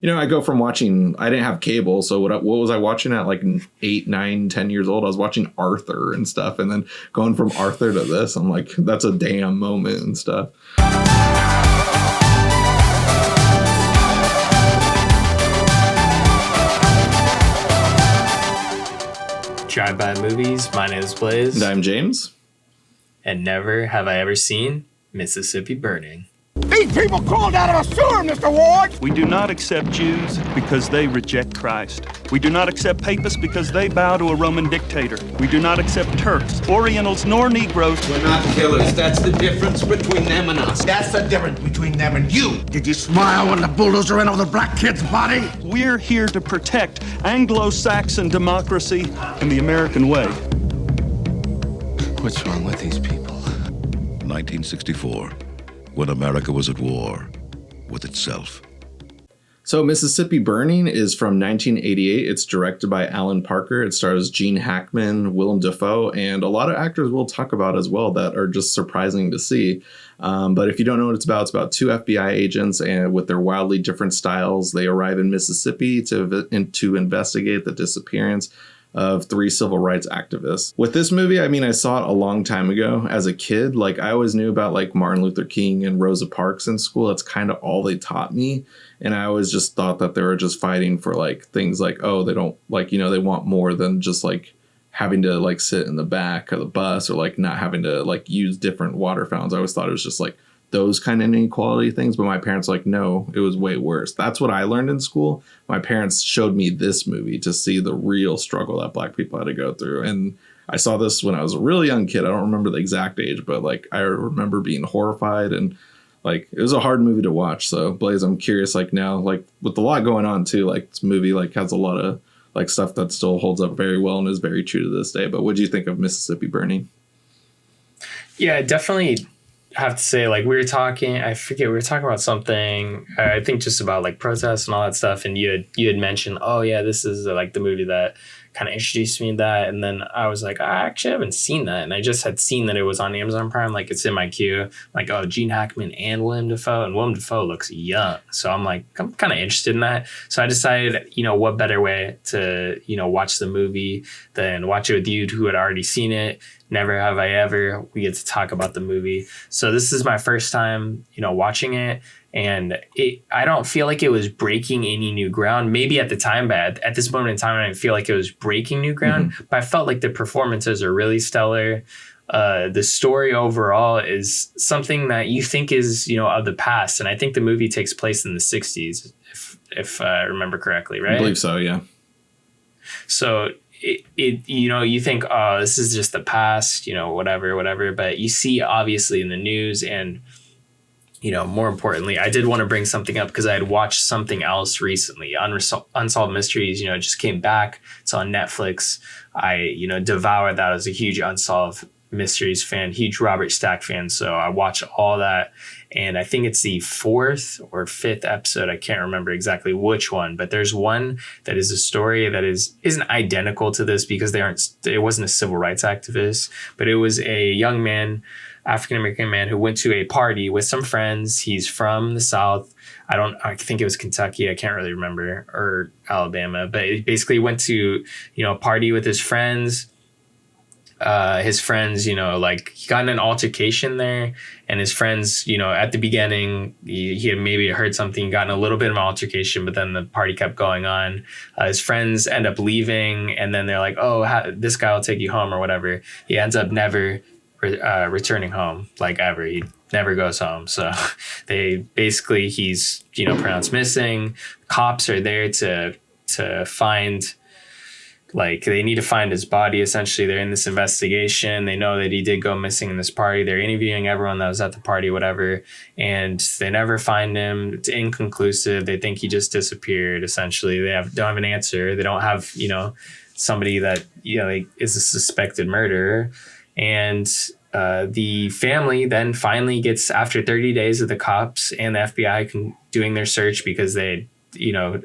I go from watching, I didn't have cable. So what was I watching at like 8, 9, 10 years old? I was watching Arthur and stuff. And then going from Arthur to this, I'm like, that's a damn moment and stuff. Drive-by movies. My name is Blaise. And I'm James. And never have I ever seen Mississippi Burning. These people crawled out of a sewer, Mr. Ward! We do not accept Jews because they reject Christ. We do not accept Papists because they bow to a Roman dictator. We do not accept Turks, Orientals, nor Negroes. We're not killers. That's the difference between them and us. That's the difference between them and you. Did you smile when the bulldozer ran over the black kid's body? We're here to protect Anglo-Saxon democracy and the American way. What's wrong with these people? 1964. When America was at war with itself. So Mississippi Burning is from 1988. It's directed by Alan Parker. It stars Gene Hackman, Willem Dafoe, and a lot of actors we'll talk about as well that are just surprising to see. But if you don't know what it's about two FBI agents, and with their wildly different styles, they arrive in Mississippi to investigate the disappearance of 3 civil rights activists. With this movie, I saw it a long time ago as a kid. Like, I always knew about like Martin Luther King and Rosa Parks in school. That's kind of all they taught me. And I always just thought that they were just fighting for like things like, oh, they don't like, they want more than just like having to like sit in the back of the bus or like not having to like use different water fountains. I always thought it was just like those kind of inequality things. But my parents were like, no, it was way worse. That's what I learned in school. My parents showed me this movie to see the real struggle that black people had to go through. And I saw this when I was a really young kid. I don't remember the exact age, but like I remember being horrified, and like it was a hard movie to watch. So Blaise, I'm curious, like now, like with a lot going on too, like this movie like has a lot of like stuff that still holds up very well and is very true to this day. But what do you think of Mississippi Burning? Yeah, definitely have to say, like, we were talking about something, I think just about like protests and all that stuff, and you had mentioned, oh yeah, this is like the movie that kind of introduced me to that, and then I was like, I actually haven't seen that, and I just had seen that it was on Amazon Prime, like it's in my queue, like, oh, Gene Hackman and Willem Dafoe, and Willem Dafoe looks young, so I'm like, I'm kind of interested in that, so I decided, what better way to watch the movie than watch it with you who had already seen it. Never have I ever. We get to talk about the movie. So this is my first time, watching it. And I don't feel like it was breaking any new ground. Maybe at the time, but at this moment in time, I didn't feel like it was breaking new ground. Mm-hmm. But I felt like the performances are really stellar. The story overall is something that you think is, of the past. And I think the movie takes place in the 60s, if I remember correctly, right? I believe so, yeah. So you think, oh, this is just the past, whatever. But you see, obviously, in the news, and, more importantly, I did want to bring something up because I had watched something else recently. Unsolved Mysteries, it just came back. It's on Netflix. I, devoured that. I was a huge Unsolved Mysteries fan, huge Robert Stack fan. So I watched all that. And I think it's the 4th or 5th episode. I can't remember exactly which one, but there's one that is a story that isn't identical to this because it wasn't a civil rights activist, but it was a young man, African-American man, who went to a party with some friends. He's from the South. I think it was Kentucky. I can't really remember, or Alabama, but he basically went to, a party with his friends. His friends, he got in an altercation there, and his friends, at the beginning, he had maybe heard something, gotten a little bit of an altercation, but then the party kept going on. His friends end up leaving, and then they're like, oh, this guy will take you home or whatever. He ends up never returning home, like ever. He never goes home. So he's, pronounced missing. Cops are there to find, like, they need to find his body. Essentially, they're in this investigation. They know that he did go missing in this party. They're interviewing everyone that was at the party, whatever, and they never find him. It's inconclusive. They think he just disappeared. Essentially, they don't have an answer. They don't have, somebody that is a suspected murderer. And the family then finally gets, after 30 days of the cops and the FBI doing their search, because they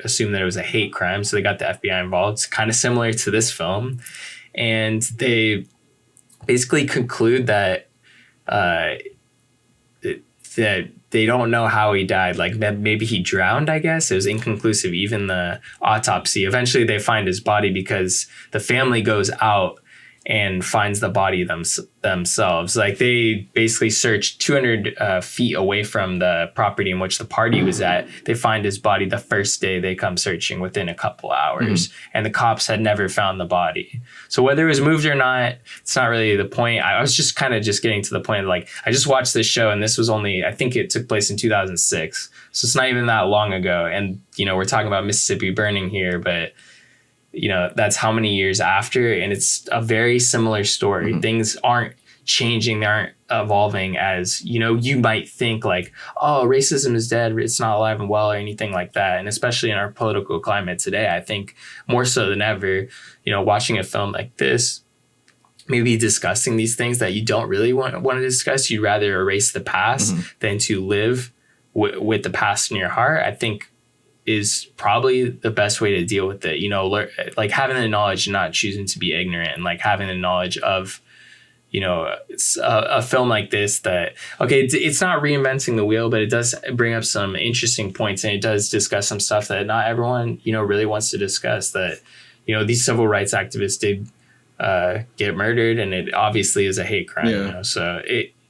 assume that it was a hate crime. So they got the FBI involved. It's kind of similar to this film. And they basically conclude that that they don't know how he died. Like maybe he drowned, I guess. It was inconclusive. Even the autopsy. Eventually they find his body because the family goes out and finds the body themselves. Like they basically searched 200 feet away from the property in which the party was at. They find his body the first day they come searching within a couple hours. And the cops had never found the body. So whether it was moved or not, it's not really the point. I was just kind of just getting to the point of like, I just watched this show and this was only, I think it took place in 2006. So it's not even that long ago. And, you know, we're talking about Mississippi burning here, but you know, that's how many years after, and it's a very similar story. Things aren't changing, they aren't evolving as, you know, you might think like, oh, racism is dead, it's not alive and well or anything like that. And especially in our political climate today, I think more so than ever, you know, watching a film like this, maybe discussing these things that you don't really want to discuss, you'd rather erase the past than to live with the past in your heart, I think is probably the best way to deal with it. You know, like having the knowledge and not choosing to be ignorant, and like having the knowledge of, you know, it's a film like this that, okay, it's not reinventing the wheel, but it does bring up some interesting points, and it does discuss some stuff that not everyone, you know, really wants to discuss, that, you know, these civil rights activists did get murdered, and it obviously is a hate crime. You know? So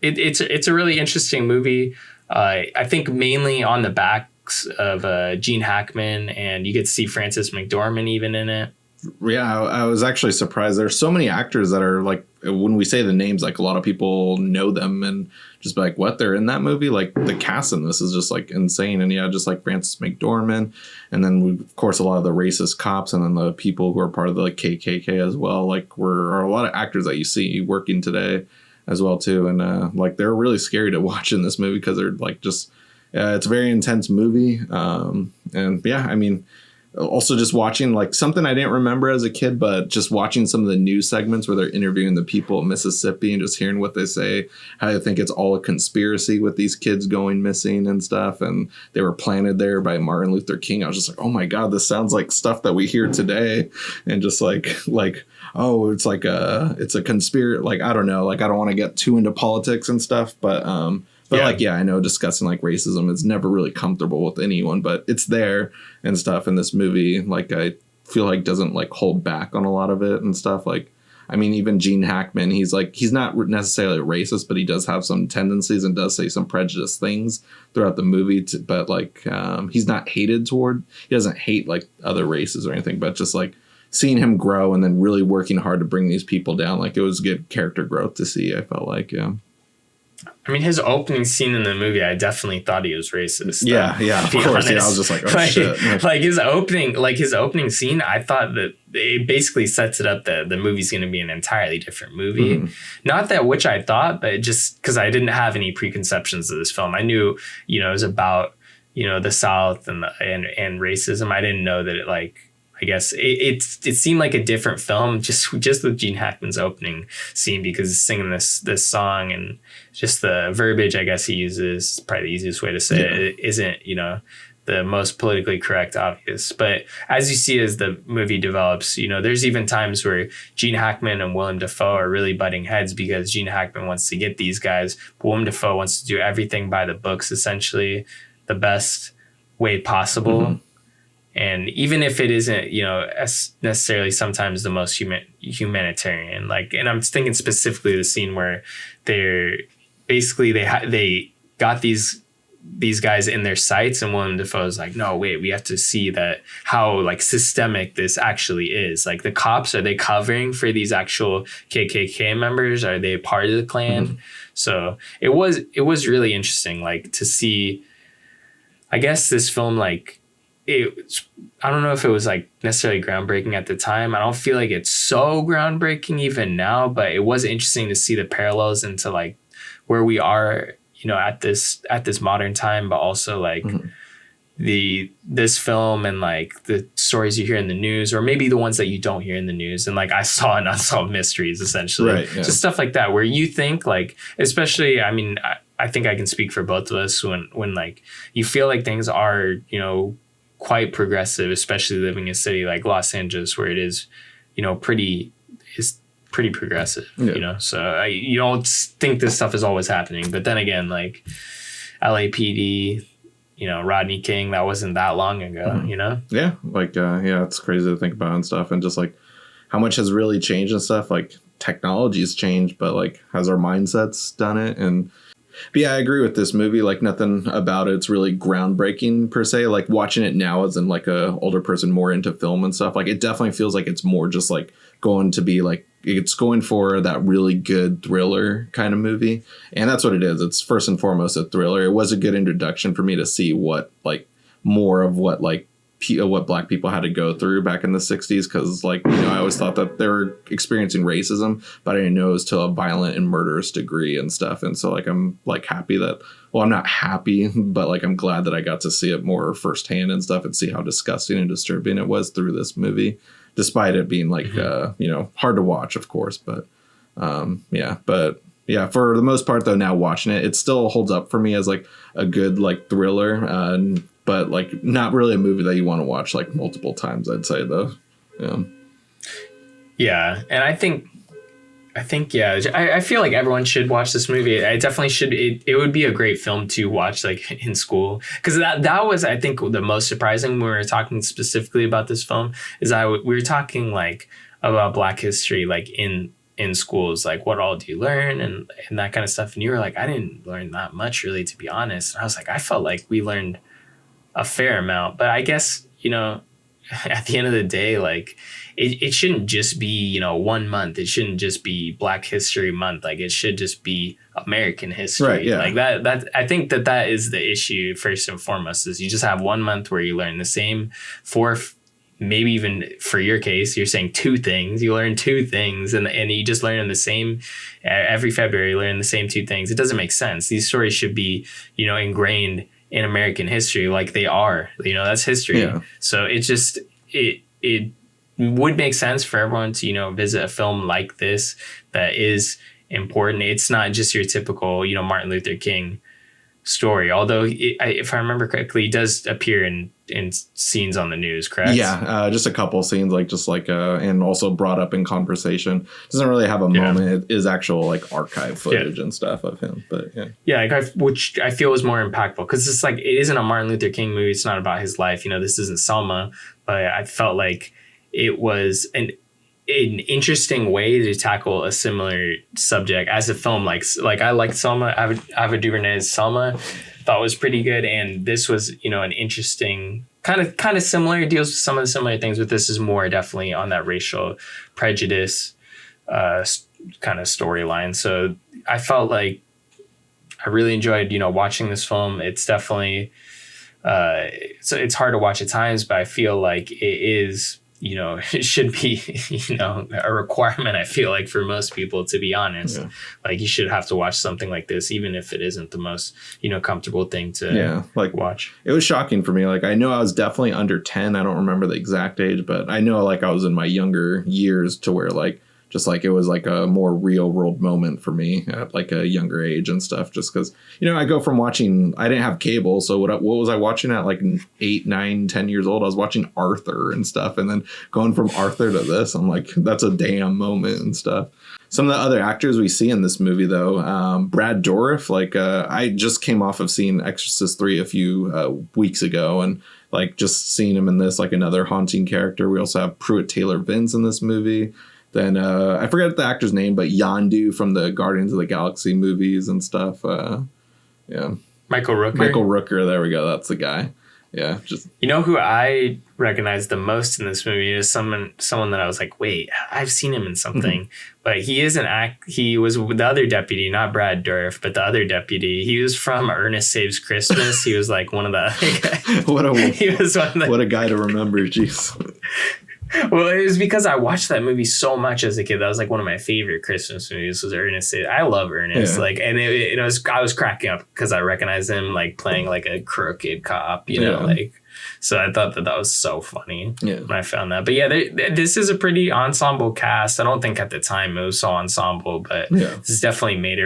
it's a really interesting movie. I think mainly on the back of Gene Hackman, and you get to see Frances McDormand even in it. Yeah, I was actually surprised. There's so many actors that are like, when we say the names, like a lot of people know them and just be like, what, they're in that movie? Like the cast in this is just like insane. And yeah, just like Frances McDormand, and then of course a lot of the racist cops, and then the people who are part of the like KKK as well. Like are a lot of actors that you see working today as well too. And like they're really scary to watch in this movie because they're like just, it's a very intense movie. And yeah, I mean, also just watching like something I didn't remember as a kid, but just watching some of the news segments where they're interviewing the people of Mississippi and just hearing what they say, how they think it's all a conspiracy with these kids going missing and stuff. And they were planted there by Martin Luther King. I was just like, oh my God, this sounds like stuff that we hear today. And just like, oh, it's like it's a conspiracy. Like, I don't know, like, I don't want to get too into politics and stuff, but like, yeah, I know discussing like racism is never really comfortable with anyone, but it's there and stuff in this movie. Like, I feel like doesn't like hold back on a lot of it and stuff. Like, I mean, even Gene Hackman, he's not necessarily racist, but he does have some tendencies and does say some prejudiced things throughout the movie. But like, he's not hated toward, he doesn't hate like other races or anything, but just like seeing him grow and then really working hard to bring these people down. Like, it was good character growth to see, I felt like, yeah. I mean, his opening scene in the movie, I definitely thought he was racist. Yeah, of course. Yeah, I was just like, oh, shit. Like his opening scene, I thought that it basically sets it up that the movie's going to be an entirely different movie. Not that which I thought, but just because I didn't have any preconceptions of this film. I knew, you know, it was about, you know, the South and racism. I didn't know that it like, I guess it seemed like a different film just with Gene Hackman's opening scene, because he's singing this song, and just the verbiage I guess he uses, probably the easiest way to say it, isn't, you know, the most politically correct, obvious. But as you see as the movie develops, you know, there's even times where Gene Hackman and Willem Dafoe are really butting heads, because Gene Hackman wants to get these guys, but Willem Dafoe wants to do everything by the books, essentially the best way possible. And even if it isn't, you know, as necessarily sometimes the most humanitarian, like, and I'm thinking specifically the scene where they're basically, they got these guys in their sights, and Willem Dafoe's like, no, wait, we have to see that how like systemic this actually is. Like, the cops, are they covering for these actual KKK members? Are they part of the Klan? So it was really interesting, like, to see, I guess this film, like, I don't know if it was like necessarily groundbreaking at the time. I don't feel like it's so groundbreaking even now, but it was interesting to see the parallels into like where we are, you know, at this modern time, but also like this film and like the stories you hear in the news, or maybe the ones that you don't hear in the news. And like, I saw in Unsolved Mysteries, essentially, right, yeah. Just stuff like that, where you think like, especially, I mean, I think I can speak for both of us when like you feel like things are, you know, quite progressive, especially living in a city like Los Angeles, where it is, you know, pretty progressive, you know, so you don't think this stuff is always happening. But then again, like, LAPD, Rodney King. That wasn't that long ago, Yeah, like it's crazy to think about and stuff, and just like how much has really changed and stuff. Like technology's changed, but like has our mindsets done it? But yeah, I agree with this movie. Like nothing about it's really groundbreaking per se. Like watching it now as in like a older person more into film and stuff, like it definitely feels like it's more just like going to be like it's going for that really good thriller kind of movie. And that's what it is. It's first and foremost a thriller. It was a good introduction for me to see what like more of what like what black people had to go through back in the 60s, because like I always thought that they were experiencing racism, but I didn't know it was to a violent and murderous degree and stuff. And so like I'm like happy that, well, I'm not happy, but like I'm glad that I got to see it more firsthand and stuff and see how disgusting and disturbing it was through this movie, despite it being like hard to watch, of course. But yeah, for the most part though, now watching it, it still holds up for me as like a good like thriller, but like not really a movie that you want to watch like multiple times, I'd say though. Yeah. And I think I feel like everyone should watch this movie. I definitely should. It would be a great film to watch like in school, because that was, I think, the most surprising when we were talking specifically about this film is we were talking like about Black history like in schools, like what all do you learn and that kind of stuff, and you were like, I didn't learn that much really, to be honest. And I was like, I felt like we learned a fair amount, but I guess at the end of the day, like it shouldn't just be 1 month. It shouldn't just be Black History Month. Like it should just be American history. Right, yeah. Like that I think that is the issue first and foremost, is you just have 1 month where you learn the same maybe even for your case, you're saying 2 things. You learn 2 things and you just learn the same every February, you learn the same 2 things. It doesn't make sense. These stories should be, ingrained in American history like they are. That's history. Yeah. So it just it would make sense for everyone to, visit a film like this that is important. It's not just your typical, Martin Luther King story, although if I remember correctly, he does appear in scenes on the news, correct? Yeah, just a couple scenes, like just like and also brought up in conversation. Doesn't really have a moment. It is actual like archive footage and stuff of him, but which I feel is more impactful, because it's like, it isn't a Martin Luther King movie. It's not about his life. This isn't Selma, but I felt like it was an interesting way to tackle a similar subject as a film. Like I liked Selma, Ava DuVernay's Selma, thought was pretty good, and this was an interesting kind of similar, deals with some of the similar things, but this is more definitely on that racial prejudice kind of storyline. So I felt like I really enjoyed watching this film. It's definitely it's hard to watch at times, but I feel like it is it should be, a requirement, I feel like, for most people, to be honest. Yeah. Like, you should have to watch something like this, even if it isn't the most, comfortable thing to watch. It was shocking for me. Like, I know I was definitely under 10. I don't remember the exact age, but I know, like, I was in my younger years to where, like, just like it was like a more real world moment for me at like a younger age and stuff, just because, I go from watching, I didn't have cable. So what was I watching at like 8, 9, 10 years old? I was watching Arthur and stuff. And then going from Arthur to this, I'm like, that's a damn moment and stuff. Some of the other actors we see in this movie, though, Brad Dourif, like I just came off of seeing Exorcist 3 a few weeks ago, and like just seeing him in this, like another haunting character. We also have Pruitt Taylor Vince in this movie. Then I forget the actor's name, but Yondu from the Guardians of the Galaxy movies and stuff. Michael Rooker. Michael Rooker. There we go. That's the guy. Yeah. Just who I recognize the most in this movie is someone that I was like, wait, I've seen him in something. But he is he was the other deputy, not Brad Dourif, but the other deputy. He was from Ernest Saves Christmas. He was like one of the other guys. What a guy to remember. Jeez. Well, it was because I watched that movie so much as a kid. That was like one of my favorite Christmas movies, was Ernest. I love Ernest. Like, and I was cracking up because I recognized him like playing like a crooked cop, like. So I thought that was so funny when I found that. But this is a pretty ensemble cast. I don't think at the time it was so ensemble, but this definitely made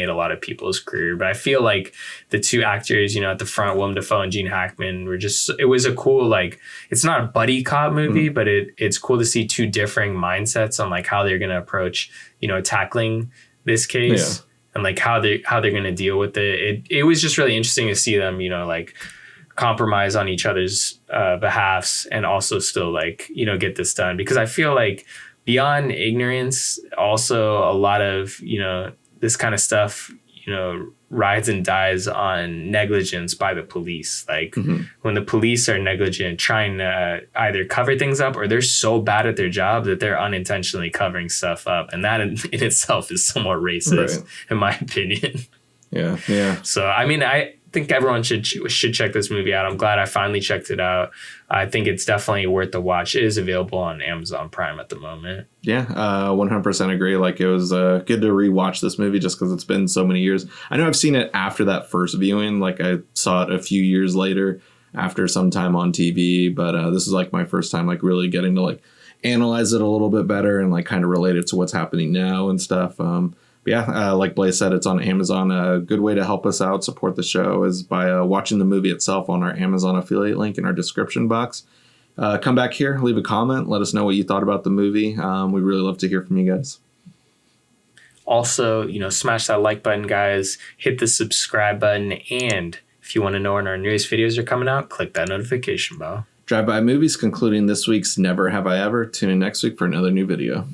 a lot of people's career. But I feel like the 2 actors, at the front, Willem Dafoe and Gene Hackman, it was a cool, like, it's not a buddy cop movie, but it's cool to see 2 differing mindsets on like how they're going to approach, tackling this case. and like how they're going to deal with it. It was just really interesting to see them, you know, like compromise on each other's behalfs and also still like, you know, get this done, because I feel like beyond ignorance, also a lot of, you know, this kind of stuff, you know, rides and dies on negligence by the police. Like when the police are negligent trying to either cover things up, or they're so bad at their job that they're unintentionally covering stuff up. And that in itself is somewhat racist, in my opinion. Yeah. Yeah. So, I mean, I think everyone should check this movie out. I'm glad I finally checked it out. I think it's definitely worth the watch. It is available on Amazon Prime at the moment. Yeah, 100% agree. Like, it was good to rewatch this movie just because it's been so many years. I know I've seen it after that first viewing. Like, I saw it a few years later after some time on TV. But this is like my first time like really getting to like analyze it a little bit better and like kind of relate it to what's happening now and stuff. Yeah, like Blaise said, it's on Amazon. A good way to help us out, support the show, is by watching the movie itself on our Amazon affiliate link in our description box. Come back here, leave a comment, let us know what you thought about the movie. We really love to hear from you guys. Also, you know, smash that like button, guys. Hit the subscribe button. And if you want to know when our newest videos are coming out, click that notification bell. Drive-By Movies concluding this week's Never Have I Ever. Tune in next week for another new video.